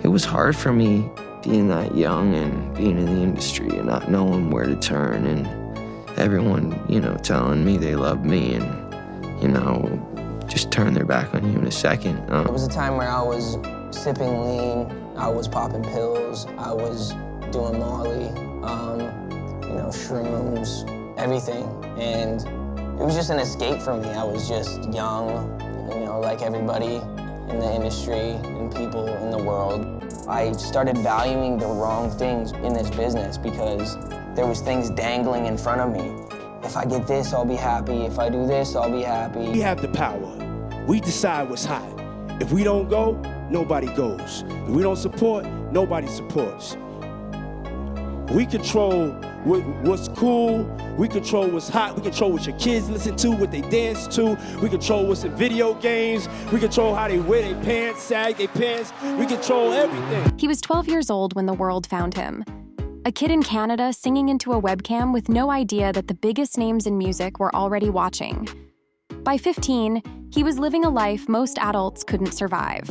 was hard for me being that young and being in the industry and not knowing where to turn, and everyone, telling me they love me and, just turn their back on you in a second. It was a time where I was sipping lean, I was popping pills, I was doing Molly, shrooms, everything. And it was just an escape for me. I was just young, like everybody in the industry and people in the world. I started valuing the wrong things in this business because there was things dangling in front of me. If I get this, I'll be happy. If I do this, I'll be happy. We have the power. We decide what's hot. If we don't go, nobody goes. If we don't support, nobody supports. We control what's cool. We control what's hot. We control what your kids listen to, what they dance to. We control what's in video games. We control how they wear their pants, sag their pants. We control everything. He was 12 years old when the world found him. A kid in Canada singing into a webcam with no idea that the biggest names in music were already watching. By 15, he was living a life most adults couldn't survive.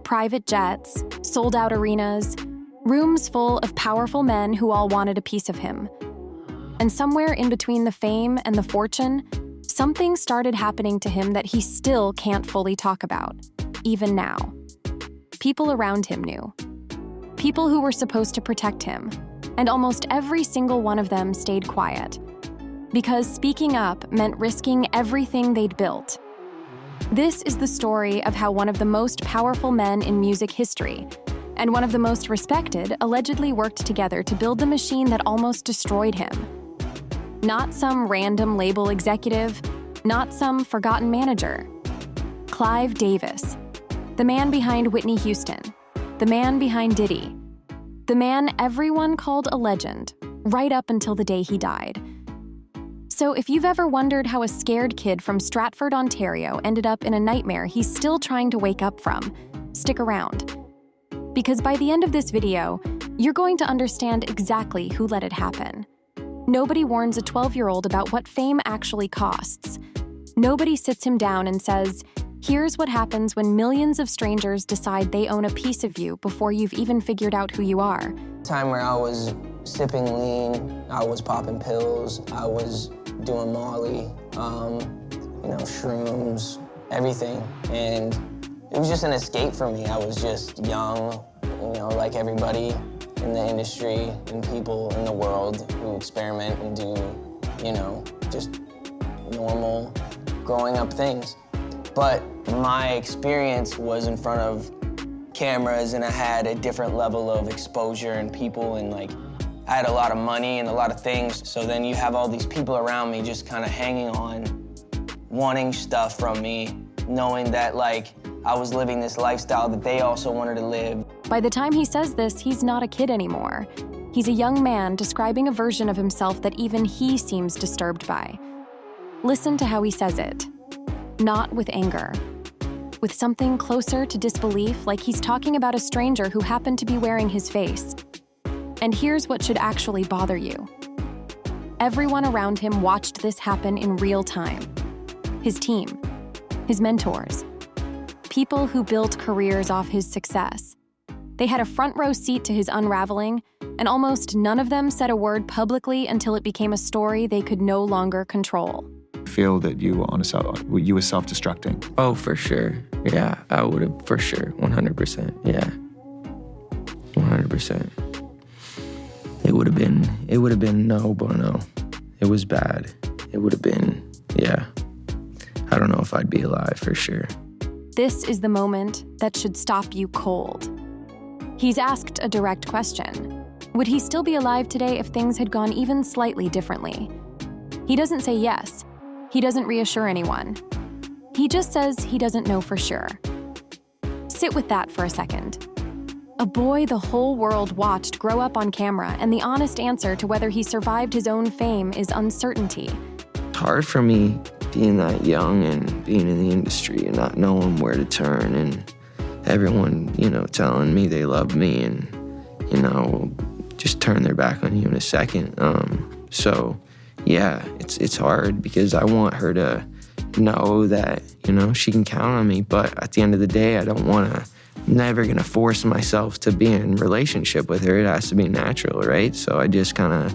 Private jets, sold-out arenas, rooms full of powerful men who all wanted a piece of him. And somewhere in between the fame and the fortune, something started happening to him that he still can't fully talk about, even now. People around him knew. People who were supposed to protect him, and almost every single one of them stayed quiet. Because speaking up meant risking everything they'd built. This is the story of how one of the most powerful men in music history, and one of the most respected, allegedly worked together to build the machine that almost destroyed him. Not some random label executive, not some forgotten manager. Clive Davis, the man behind Whitney Houston, the man behind Diddy, the man everyone called a legend, right up until the day he died. So if you've ever wondered how a scared kid from Stratford, Ontario ended up in a nightmare he's still trying to wake up from, stick around. Because by the end of this video, you're going to understand exactly who let it happen. Nobody warns a 12-year-old about what fame actually costs. Nobody sits him down and says, here's what happens when millions of strangers decide they own a piece of you before you've even figured out who you are. Time where I was sipping lean, I was popping pills, I was doing Molly, shrooms, everything. And it was just an escape for me. I was just young, like everybody in the industry and people in the world who experiment and do, just normal growing up things. But my experience was in front of cameras and I had a different level of exposure and people, and I had a lot of money and a lot of things. So then you have all these people around me just kind of hanging on, wanting stuff from me, knowing that I was living this lifestyle that they also wanted to live. By the time he says this, he's not a kid anymore. He's a young man describing a version of himself that even he seems disturbed by. Listen to how he says it. Not with anger. With something closer to disbelief, like he's talking about a stranger who happened to be wearing his face. And here's what should actually bother you. Everyone around him watched this happen in real time. His team, his mentors, people who built careers off his success. They had a front row seat to his unraveling, and almost none of them said a word publicly until it became a story they could no longer control. Feel that you were self-destructing? Oh, for sure. Yeah, I would have, for sure, 100%. Yeah, 100%. It would have been no bueno. It was bad. It would have been, yeah. I don't know if I'd be alive, for sure. This is the moment that should stop you cold. He's asked a direct question. Would he still be alive today if things had gone even slightly differently? He doesn't say yes. He doesn't reassure anyone. He just says he doesn't know for sure. Sit with that for a second. A boy the whole world watched grow up on camera, and the honest answer to whether he survived his own fame is uncertainty. It's hard for me being that young and being in the industry and not knowing where to turn, and everyone, telling me they love me and, just turn their back on you in a second. So yeah, it's hard because I want her to know that, she can count on me. But at the end of the day, I don't want to never gonna force myself to be in relationship with her. It has to be natural, right? So I just kind of,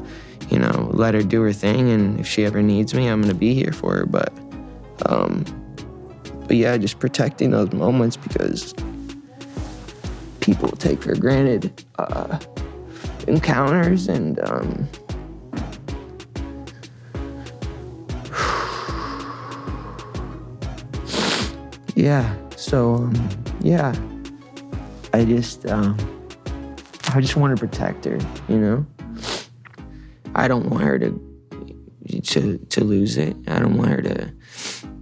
you know, let her do her thing, and if she ever needs me, I'm gonna be here for her. But yeah, just protecting those moments, because people take for granted encounters, and yeah. So yeah, I just want to protect her, you know. I don't want her to lose it. I don't want her to,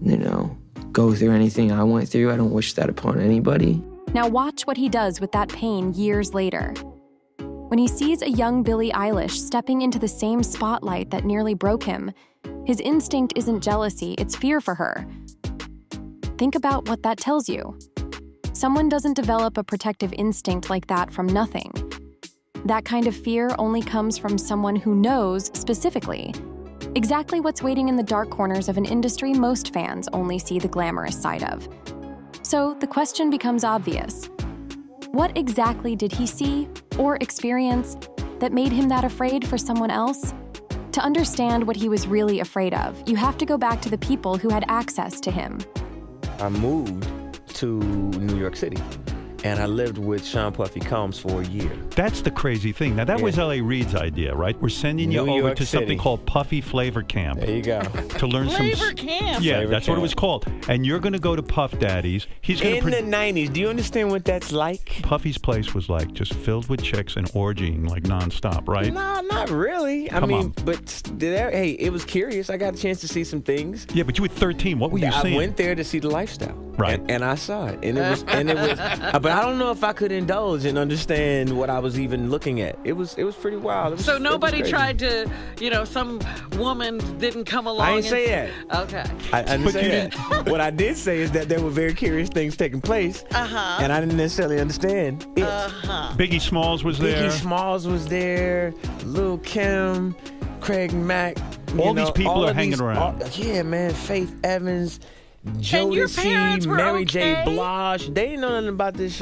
you know, go through anything I went through. I don't wish that upon anybody. Now watch what he does with that pain years later. When he sees a young Billie Eilish stepping into the same spotlight that nearly broke him, his instinct isn't jealousy, it's fear for her. Think about what that tells you. Someone doesn't develop a protective instinct like that from nothing. That kind of fear only comes from someone who knows, specifically, exactly what's waiting in the dark corners of an industry most fans only see the glamorous side of. So the question becomes obvious. What exactly did he see or experience that made him that afraid for someone else? To understand what he was really afraid of, you have to go back to the people who had access to him. I moved to New York City, and I lived with Sean Puffy Combs for a year. That's the crazy thing. Now, that was L.A. Reid's idea, right? We're sending you over to something called Puffy Flavor Camp. There you go. To learn Flavor Camp. Yeah, Flavor that's Camp. what it was called. And you're going to go to Puff Daddy's. He's going In the 90s, do you understand what that's like? Puffy's place was like just filled with chicks and orgying like nonstop, right? No, not really. Come on. But hey, it was curious. I got a chance to see some things. Yeah, but you were 13. What were you seeing? I went there to see the lifestyle. Right. And I saw it. And it was but I don't know if I could indulge and understand what I was even looking at. It was pretty wild. So nobody tried to, some woman didn't come along. I didn't say that. Okay. I didn't say that. What I did say is that there were very curious things taking place. Uh-huh. And I didn't necessarily understand it. Uh-huh. Biggie Smalls was there. Biggie Smalls was there. Lil' Kim, Craig Mack. All these people are hanging around. Yeah, man. Faith Evans, And your Jodeci, parents were Mary J. okay? Blige. They didn't know nothing about this shit.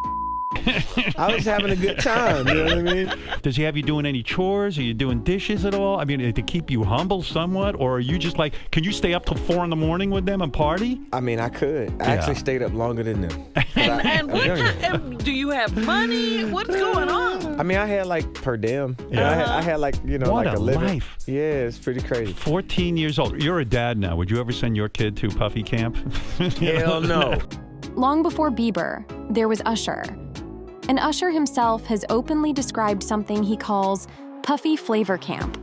I was having a good time, you know what I mean? Does he have you doing any chores? Are you doing dishes at all? I mean, to keep you humble somewhat? Or are you just like, can you stay up till 4 a.m. with them and party? I mean, I could. I actually stayed up longer than them. And do you have money? What's going on? I mean, I had like per diem. Yeah. I had like, What like a a living. life. Yeah, it's pretty crazy. 14 years old. You're a dad now. Would you ever send your kid to Puffy Camp? Hell no. Long before Bieber, there was Usher. And Usher himself has openly described something he calls Puffy Flavor Camp,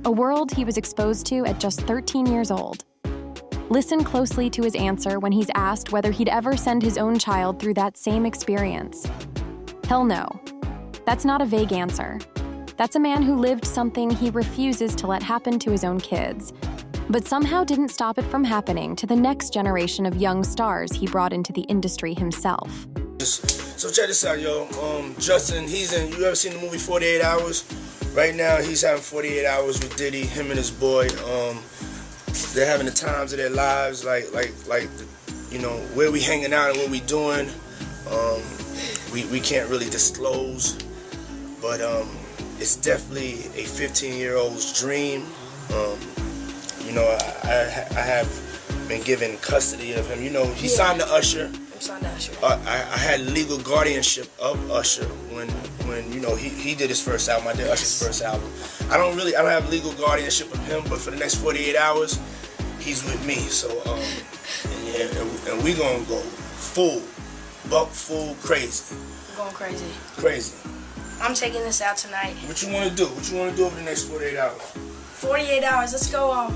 a world he was exposed to at just 13 years old. Listen closely to his answer when he's asked whether he'd ever send his own child through that same experience. Hell no. That's not a vague answer. That's a man who lived something he refuses to let happen to his own kids, but somehow didn't stop it from happening to the next generation of young stars he brought into the industry himself. So check this out, yo. Justin, you ever seen the movie 48 Hours? Right now, he's having 48 hours with Diddy, him and his boy. They're having the times of their lives, like, where we hanging out and what we doing. We can't really disclose, but it's definitely a 15-year-old's dream. I have been given custody of him. He signed to Usher. I had legal guardianship of Usher when he did his first album. I did Usher's first album. I don't have legal guardianship of him, but for the next 48 hours, he's with me. So and we gonna go buck full crazy. We're going crazy. Crazy. I'm taking this out tonight. What you wanna do? What you wanna do over the next 48 hours? 48 hours. Let's go.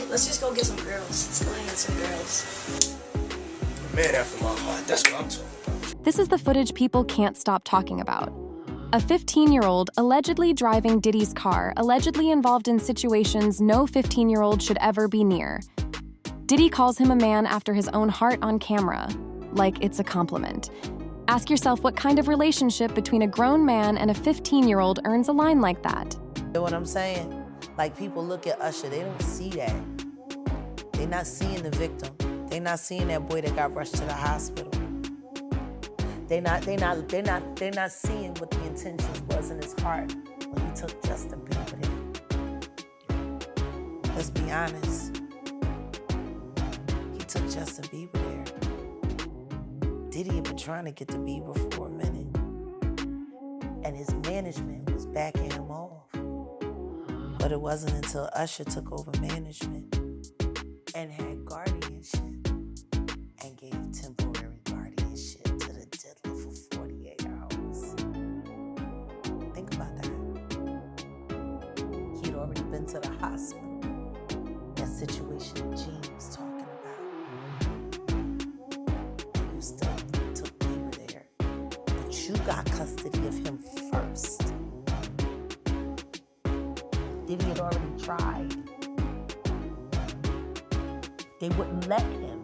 Let's just go get some girls. Let's go hang with some girls. Man after my heart. That's what I'm talking about. This is the footage people can't stop talking about. A 15-year-old allegedly driving Diddy's car, allegedly involved in situations no 15-year-old should ever be near. Diddy calls him a man after his own heart on camera, like it's a compliment. Ask yourself what kind of relationship between a grown man and a 15-year-old earns a line like that. You know what I'm saying? Like, people look at Usher, they don't see that. They're not seeing the victim. They're not seeing that boy that got rushed to the hospital. They're not seeing what the intentions was in his heart when he took Justin Bieber there. Let's be honest. He took Justin Bieber there. Diddy had been trying to get to Bieber for a minute, and his management was backing him off. But it wasn't until Usher took over management and had guardianship and gave temporary guardianship to the diddler for 48 hours. Think about that. He'd already been to the hospital. That situation that Gene was talking about. And you still took Bieber there. But you got custody of him first. Diddy had already tried. They wouldn't let him.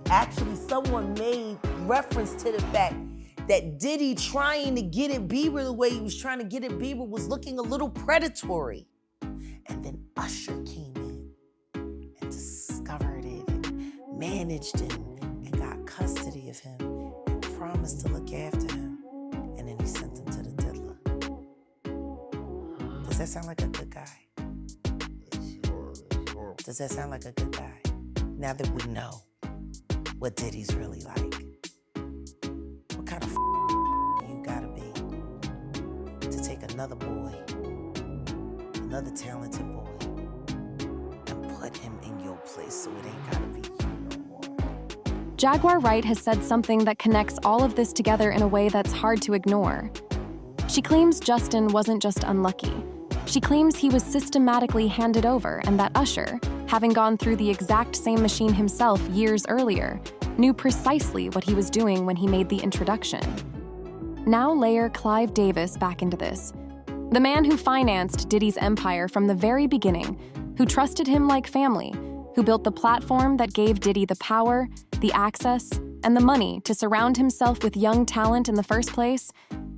Actually, someone made reference to the fact that Diddy trying to get at Bieber the way he was trying to get at Bieber was looking a little predatory. And then Usher came in and discovered it and managed him and got custody of him and promised to look after him. And then he sent him to the diddler. Does that sound like a good guy? Does that sound like a good guy? Now that we know what Diddy's really like, what kind of you gotta be to take another boy, another talented boy, and put him in your place so it ain't gotta be you no more? Jaguar Wright has said something that connects all of this together in a way that's hard to ignore. She claims Justin wasn't just unlucky. She claims he was systematically handed over and that Usher, having gone through the exact same machine himself years earlier, knew precisely what he was doing when he made the introduction. Now layer Clive Davis back into this. The man who financed Diddy's empire from the very beginning, who trusted him like family, who built the platform that gave Diddy the power, the access, and the money to surround himself with young talent in the first place.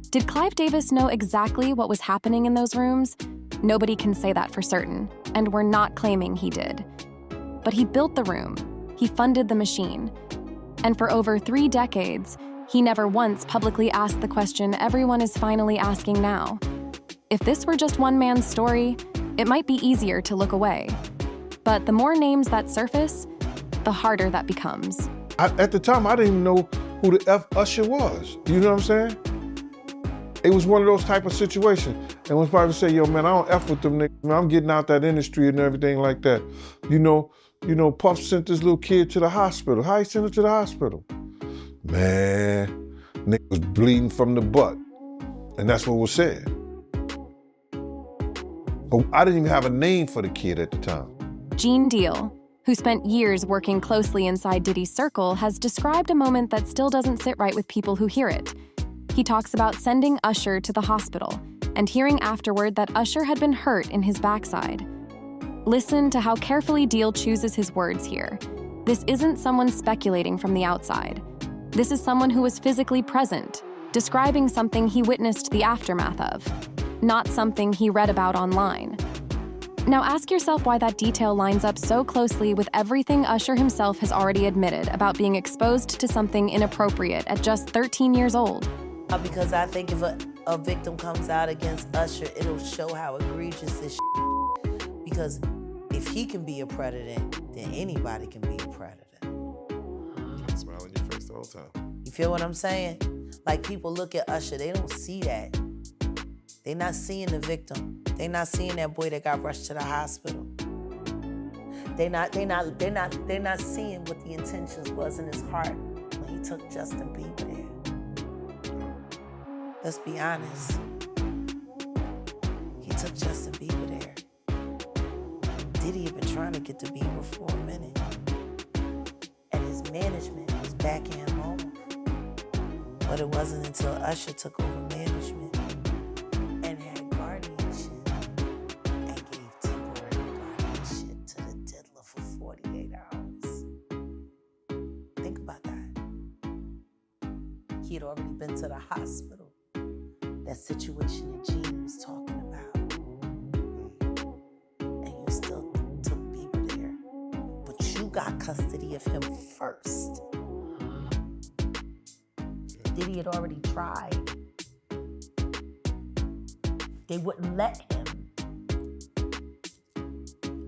Did Clive Davis know exactly what was happening in those rooms? Nobody can say that for certain, and we're not claiming he did. But he built the room, he funded the machine, and for over 3 decades, he never once publicly asked the question everyone is finally asking now. If this were just one man's story, it might be easier to look away. But the more names that surface, the harder that becomes. At the time, I didn't even know who the F Usher was. You know what I'm saying? It was one of those type of situations. And when people say, yo, man, I don't F with them niggas. Man, I'm getting out that industry and everything like that. You know, Puff sent this little kid to the hospital. How he sent him to the hospital? Man, nigga was bleeding from the butt. And that's what was said. But I didn't even have a name for the kid at the time. Gene Deal, who spent years working closely inside Diddy's circle, has described a moment that still doesn't sit right with people who hear it. He talks about sending Usher to the hospital and hearing afterward that Usher had been hurt in his backside. Listen to how carefully Deal chooses his words here. This isn't someone speculating from the outside. This is someone who was physically present, describing something he witnessed the aftermath of, not something he read about online. Now ask yourself why that detail lines up so closely with everything Usher himself has already admitted about being exposed to something inappropriate at just 13 years old. Because I think if a victim comes out against Usher, it'll show how egregious this is. Because if he can be a predator, then anybody can be a predator. Can't smile on your face the whole time. You feel what I'm saying? Like, people look at Usher, they don't see that. They're not seeing the victim. They're not seeing that boy that got rushed to the hospital. They're not seeing what the intentions was in his heart when he took Justin Bieber there. Let's be honest. He took Justin Bieber there. Diddy had been trying to get to Bieber for a minute, and his management was backing him off. But it wasn't until Usher took over management and had guardianship and gave temporary guardianship to the diddler for 48 hours. Think about that. He had already been to the hospital. That situation that Gene was talking about. And you still took Bieber there. But you got custody of him first. he had already tried. They wouldn't let him.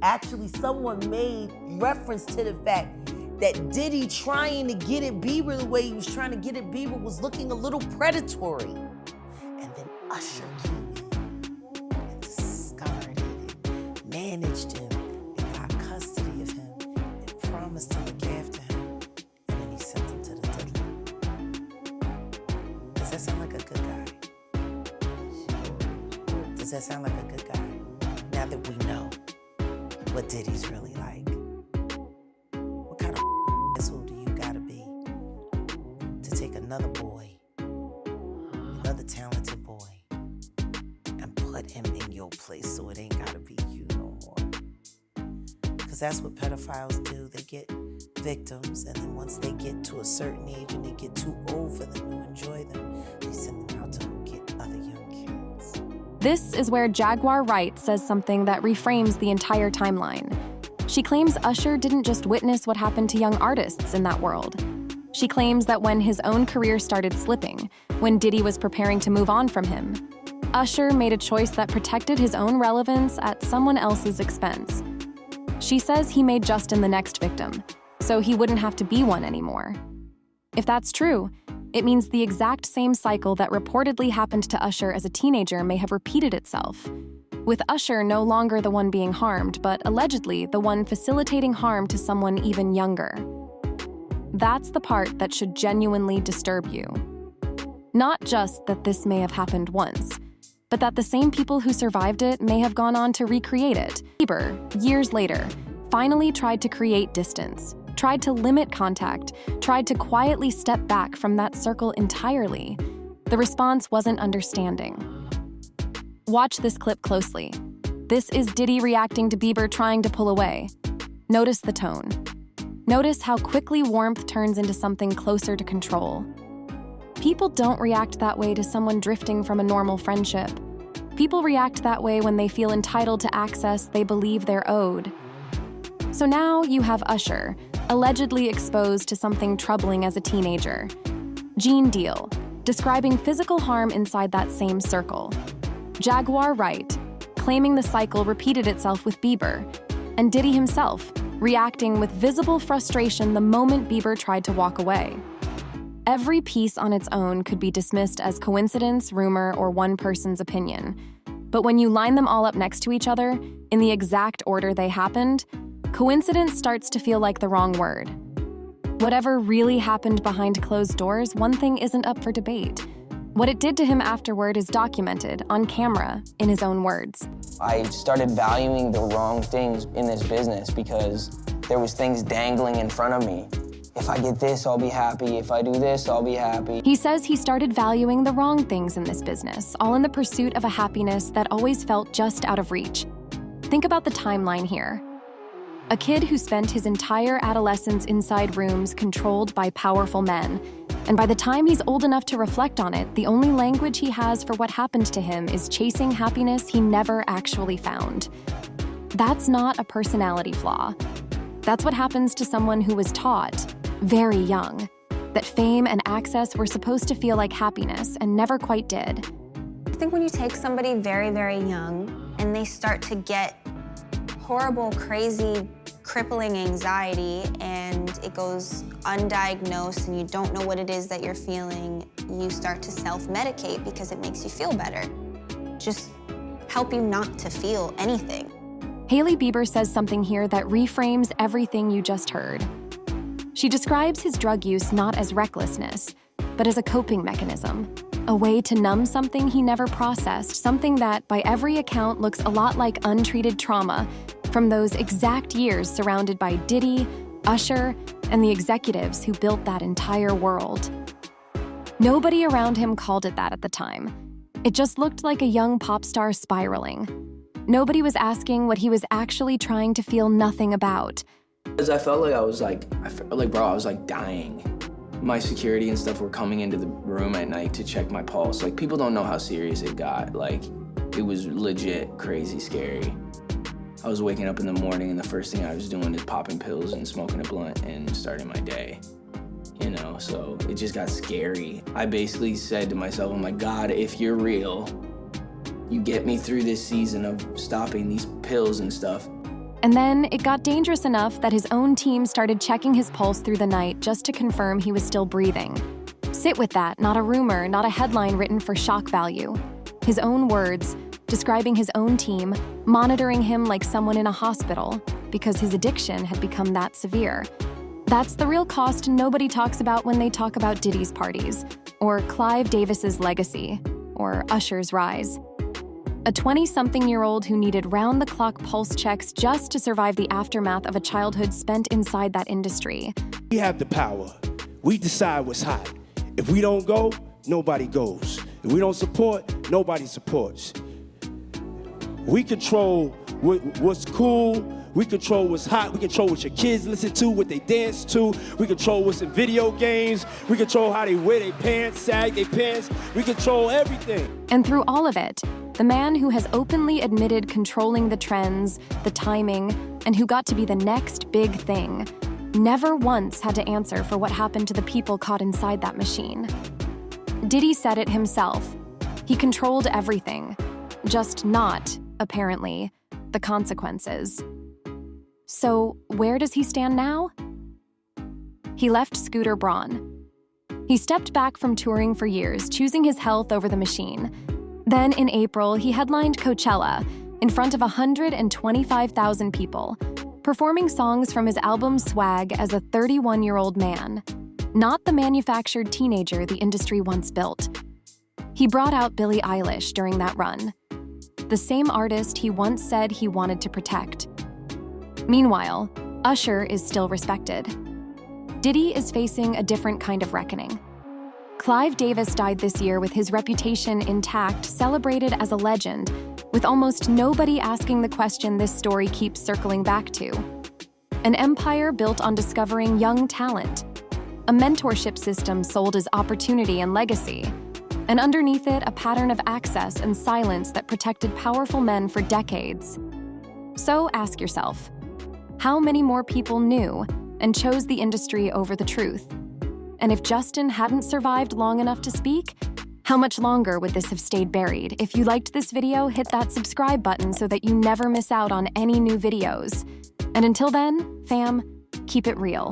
Actually, someone made reference to the fact that Diddy trying to get at Bieber the way he was trying to get at Bieber was looking a little predatory. And then Usher came in and discarded and managed him and got custody of him and promised to look after him. And then he sent him to the Diddy. Does that sound like a good guy? Does that sound like a good guy? Now that we know what Diddy's really like. What kind of asshole do you gotta be to take another boy, another talented boy, and put him in your place so it ain't gotta be you no more? Because that's what pedophiles do. They get victims, and then once they get to a certain age and they get too old for them to enjoy them, they send them out to go get other young kids. This is where Jaguar Wright says something that reframes the entire timeline. She claims Usher didn't just witness what happened to young artists in that world. She claims that when his own career started slipping, when Diddy was preparing to move on from him, Usher made a choice that protected his own relevance at someone else's expense. She says he made Justin the next victim, so he wouldn't have to be one anymore. If that's true, it means the exact same cycle that reportedly happened to Usher as a teenager may have repeated itself, with Usher no longer the one being harmed, but allegedly the one facilitating harm to someone even younger. That's the part that should genuinely disturb you. Not just that this may have happened once, but that the same people who survived it may have gone on to recreate it. Bieber, years later, finally tried to create distance, tried to limit contact, tried to quietly step back from that circle entirely. The response wasn't understanding. Watch this clip closely. This is Diddy reacting to Bieber trying to pull away. Notice the tone. Notice how quickly warmth turns into something closer to control. People don't react that way to someone drifting from a normal friendship. People react that way when they feel entitled to access they believe they're owed. So now you have Usher, allegedly exposed to something troubling as a teenager. Gene Deal, describing physical harm inside that same circle. Jaguar Wright, claiming the cycle repeated itself with Bieber. And Diddy himself, reacting with visible frustration the moment Bieber tried to walk away. Every piece on its own could be dismissed as coincidence, rumor, or one person's opinion. But when you line them all up next to each other, in the exact order they happened, coincidence starts to feel like the wrong word. Whatever really happened behind closed doors, one thing isn't up for debate. What it did to him afterward is documented, on camera, in his own words. I started valuing the wrong things in this business because there was things dangling in front of me. If I get this, I'll be happy. If I do this, I'll be happy. He says he started valuing the wrong things in this business, all in the pursuit of a happiness that always felt just out of reach. Think about the timeline here. A kid who spent his entire adolescence inside rooms controlled by powerful men. And by the time he's old enough to reflect on it, the only language he has for what happened to him is chasing happiness he never actually found. That's not a personality flaw. That's what happens to someone who was taught, very young, that fame and access were supposed to feel like happiness and never quite did. I think when you take somebody very, very young and they start to get horrible, crazy, crippling anxiety and it goes undiagnosed and you don't know what it is that you're feeling, you start to self-medicate because it makes you feel better. Just help you not to feel anything. Hailey Bieber says something here that reframes everything you just heard. She describes his drug use not as recklessness, but as a coping mechanism, a way to numb something he never processed, something that, by every account, looks a lot like untreated trauma from those exact years surrounded by Diddy, Usher, and the executives who built that entire world. Nobody around him called it that at the time. It just looked like a young pop star spiraling. Nobody was asking what he was actually trying to feel nothing about. Because I felt like I was dying. My security and stuff were coming into the room at night to check my pulse. Like, people don't know how serious it got. Like, it was legit crazy scary. I was waking up in the morning and the first thing I was doing is popping pills and smoking a blunt and starting my day. you know, so it just got scary. I basically said to myself, oh my God, if you're real, you get me through this season of stopping these pills and stuff. And then it got dangerous enough that his own team started checking his pulse through the night just to confirm he was still breathing. Sit with that, not a rumor, not a headline written for shock value. His own words, describing his own team, monitoring him like someone in a hospital because his addiction had become that severe. That's the real cost nobody talks about when they talk about Diddy's parties, or Clive Davis's legacy, or Usher's rise. A 20-something-year-old who needed round-the-clock pulse checks just to survive the aftermath of a childhood spent inside that industry. We have the power. We decide what's hot. If we don't go, nobody goes. If we don't support, nobody supports. We control what's cool. We control what's hot. We control what your kids listen to, what they dance to. We control what's in video games. We control how they wear their pants, sag their pants. We control everything. And through all of it, the man who has openly admitted controlling the trends, the timing, and who got to be the next big thing, never once had to answer for what happened to the people caught inside that machine. Diddy said it himself. He controlled everything, just not, apparently, the consequences. So where does he stand now? He left Scooter Braun. He stepped back from touring for years, choosing his health over the machine. Then in April, he headlined Coachella in front of 125,000 people, performing songs from his album Swag as a 31-year-old man, not the manufactured teenager the industry once built. He brought out Billie Eilish during that run, the same artist he once said he wanted to protect. Meanwhile, Usher is still respected. Diddy is facing a different kind of reckoning. Clive Davis died this year with his reputation intact, celebrated as a legend, with almost nobody asking the question this story keeps circling back to. An empire built on discovering young talent, a mentorship system sold as opportunity and legacy, and underneath it, a pattern of access and silence that protected powerful men for decades. So ask yourself, how many more people knew and chose the industry over the truth? And if Justin hadn't survived long enough to speak, how much longer would this have stayed buried? If you liked this video, hit that subscribe button so that you never miss out on any new videos. And until then, fam, keep it real.